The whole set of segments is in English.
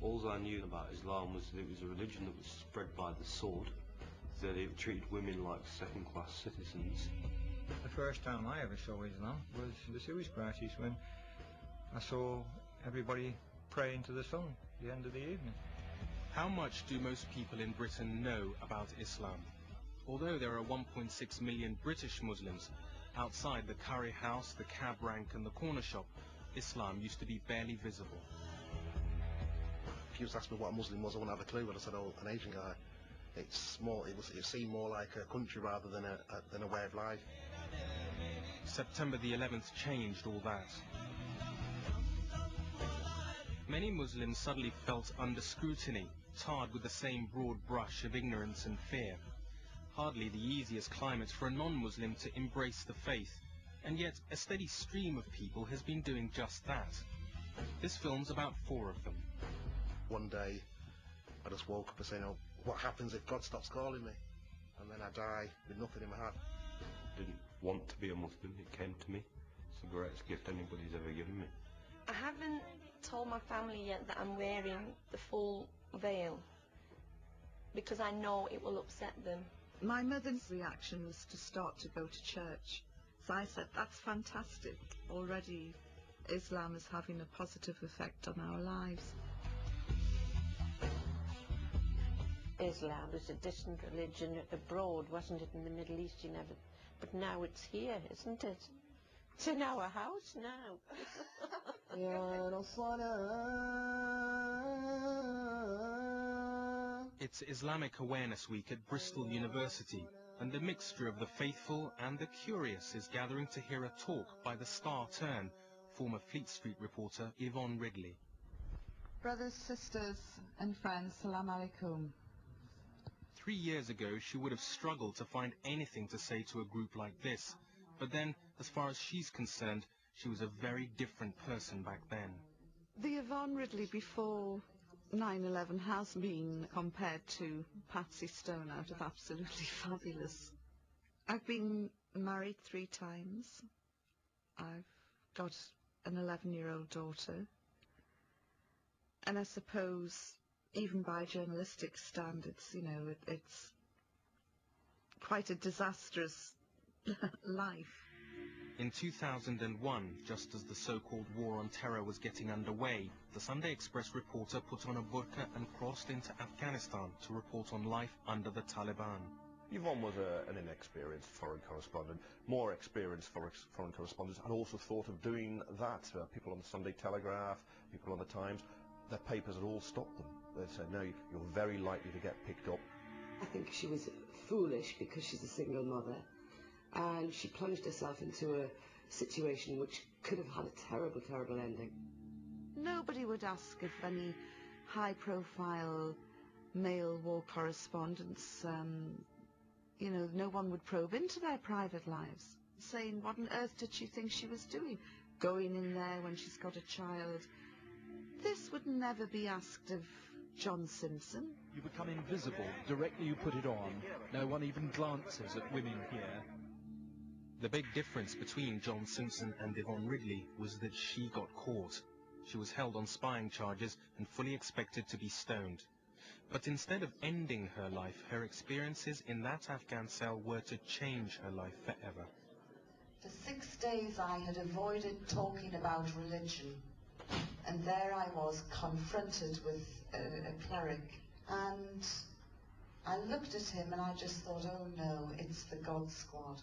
All I knew about Islam was that it was a religion that was spread by the sword, that it treated women like second-class citizens. The first time I ever saw Islam was the Suez Crisis, when I saw everybody praying to the sun at the end of the evening. How much do most people in Britain know about Islam? Although there are 1.6 million British Muslims, outside the curry house, the cab rank and the corner shop, Islam used to be barely visible. If you was asked me what a Muslim was, I wouldn't have a clue, but I said, oh, an Asian guy. It seemed more like a country rather than a way of life. September the 11th changed all that. Many Muslims suddenly felt under scrutiny, tarred with the same broad brush of ignorance and fear. Hardly the easiest climate for a non-Muslim to embrace the faith, and yet a steady stream of people has been doing just that. This film's about 4 of them. One day, I just woke up and said, oh, what happens if God stops calling me? And then I die with nothing in my hand. I didn't want to be a Muslim, it came to me. It's the greatest gift anybody's ever given me. I haven't told my family yet that I'm wearing the full veil, because I know it will upset them. My mother's reaction was to start to go to church. So I said, that's fantastic. Already Islam is having a positive effect on our lives. Islam was a distant religion abroad, wasn't it, in the Middle East? You never, but now it's here, isn't it? It's in our house now. It's Islamic Awareness Week at Bristol University, and the mixture of the faithful and the curious is gathering to hear a talk by the Star Turn, former Fleet Street reporter Yvonne Ridley. Brothers, sisters and friends, salam alaikum. 3 years ago, she would have struggled to find anything to say to a group like this. But then, as far as she's concerned, she was a very different person back then. The Yvonne Ridley before 9/11 has been compared to Patsy Stone out of Absolutely Fabulous. I've been married 3 times. I've got an 11-year-old daughter. And I suppose, even by journalistic standards, you know, it's quite a disastrous life. In 2001, just as the so-called war on terror was getting underway, the Sunday Express reporter put on a burqa and crossed into Afghanistan to report on life under the Taliban. Yvonne was an inexperienced foreign correspondent. More experienced foreign correspondents had also thought of doing that. People on the Sunday Telegraph, people on the Times, their papers had all stopped them. They'd said, no, you're very likely to get picked up. I think she was foolish because she's a single mother, and she plunged herself into a situation which could have had a terrible, terrible ending. Nobody would ask if any high-profile male war correspondents, you know, no one would probe into their private lives, saying, what on earth did she think she was doing, going in there when she's got a child? This would never be asked of John Simpson. You become invisible directly you put it on. No one even glances at women here. The big difference between John Simpson and Yvonne Ridley was that she got caught. She was held on spying charges and fully expected to be stoned. But instead of ending her life, her experiences in that Afghan cell were to change her life forever. For 6 days I had avoided talking about religion, and there I was confronted with a cleric, and I looked at him and I just thought, oh no, it's the God Squad.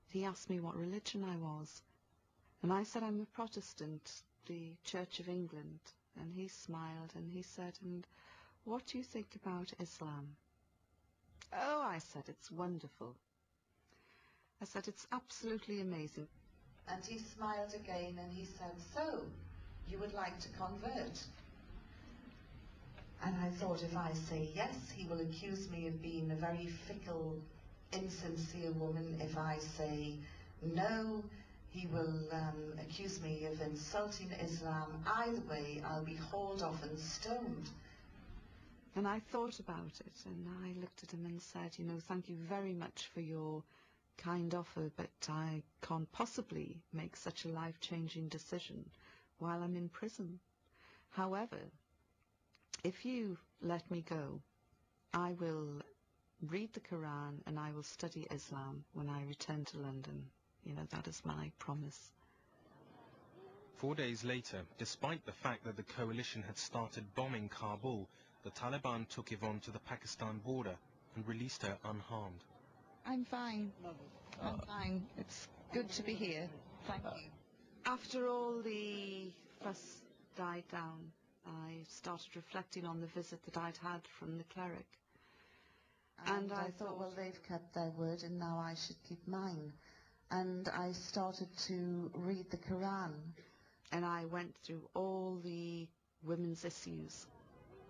He asked me what religion I was, and I said I'm a Protestant, the Church of England, and he smiled and he said, and what do you think about Islam? Oh, I said, it's wonderful. I said, it's absolutely amazing. And he smiled again and he said, so, you would like to convert? And I thought, if I say yes, he will accuse me of being a very fickle, insincere woman. If I say no, he will accuse me of insulting Islam. Either way, I'll be hauled off and stoned. And I thought about it, and I looked at him and said, you know, thank you very much for your kind offer, but I can't possibly make such a life-changing decision while I'm in prison. However, if you let me go, I will read the Quran and I will study Islam when I return to London. You know, that is my promise. 4 days later, despite the fact that the coalition had started bombing Kabul, the Taliban took Yvonne to the Pakistan border and released her unharmed. I'm fine. I'm fine. It's good to be here. Thank you. After all the fuss died down, I started reflecting on the visit that I'd had from the cleric. And I thought, well, they've kept their word and now I should keep mine. And I started to read the Quran. And I went through all the women's issues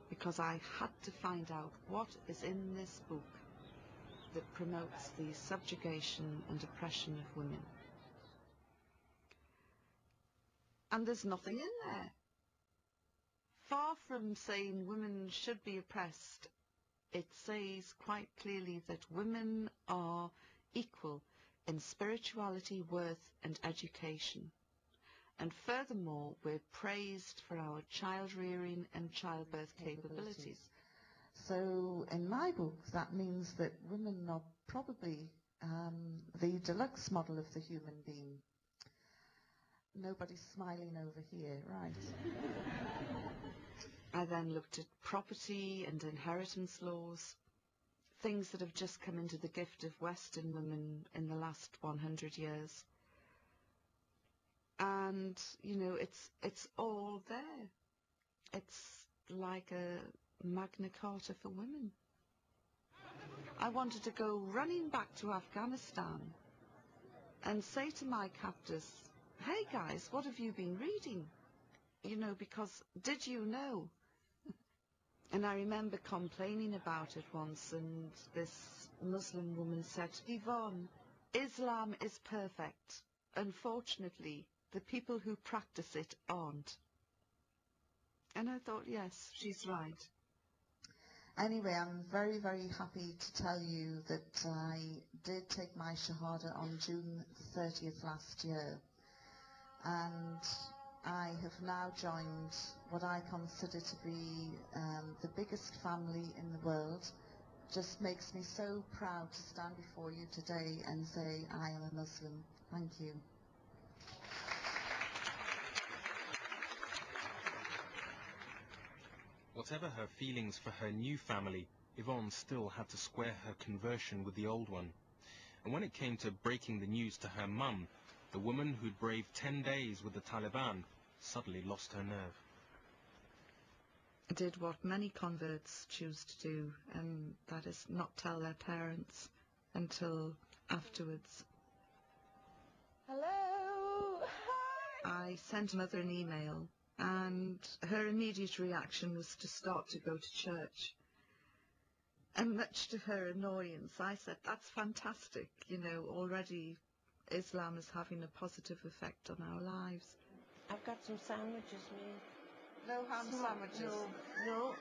because I had to find out what is in this book that promotes the subjugation and oppression of women. And there's nothing in there. Far from saying women should be oppressed, it says quite clearly that women are equal in spirituality, worth and education. And furthermore, we're praised for our child-rearing and childbirth capabilities. So in my book, that means that women are probably the deluxe model of the human being. Nobody's smiling over here, right? I then looked at property and inheritance laws, things that have just come into the gift of Western women in the last 100 years. And, you know, it's all there. It's like a Magna Carta for women. I wanted to go running back to Afghanistan and say to my captors, hey guys, what have you been reading? You know, because did you know? And I remember complaining about it once, and this Muslim woman said, Yvonne, Islam is perfect. Unfortunately, the people who practice it aren't. And I thought, yes, she's right. Anyway, I'm very, very happy to tell you that I did take my Shahada on June 30th last year. And I have now joined what I consider to be the biggest family in the world. Just makes me so proud to stand before you today and say I am a Muslim. Thank you. Whatever her feelings for her new family, Yvonne still had to square her conversion with the old one. And when it came to breaking the news to her mum, the woman who'd braved 10 days with the Taliban suddenly lost her nerve. I did what many converts choose to do, and that is not tell their parents until afterwards. Hello! I sent mother an email, and her immediate reaction was to start to go to church. And much to her annoyance, I said, that's fantastic, you know, already Islam is having a positive effect on our lives. I've got some sandwiches made. No ham sandwiches? No.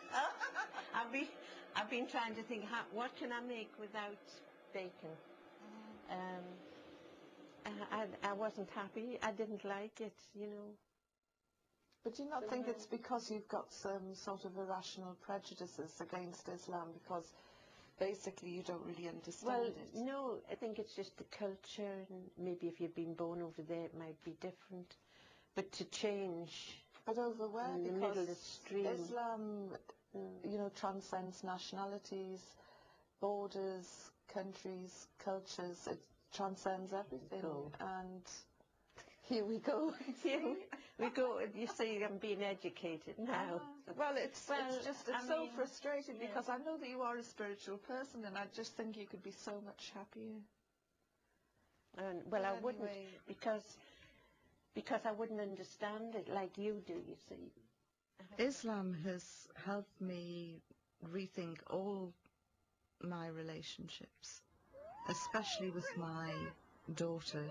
I've been trying to think, what can I make without bacon? I wasn't happy. I didn't like it, you know. But do you not think it's because you've got some sort of irrational prejudices against Islam, because basically you don't really understand it? Well, no, I think it's just the culture, and maybe if you've been born over there it might be different. But to change... But over where? In the middle of the stream. Islam, you know, transcends nationalities, borders, countries, cultures. It transcends everything. And here we go. Here we go. You see, I'm being educated now. Well, it's so frustrating because I know that you are a spiritual person, and I just think you could be so much happier. Well, I wouldn't, because I wouldn't understand it like you do, you see. Islam has helped me rethink all my relationships, especially with my daughter.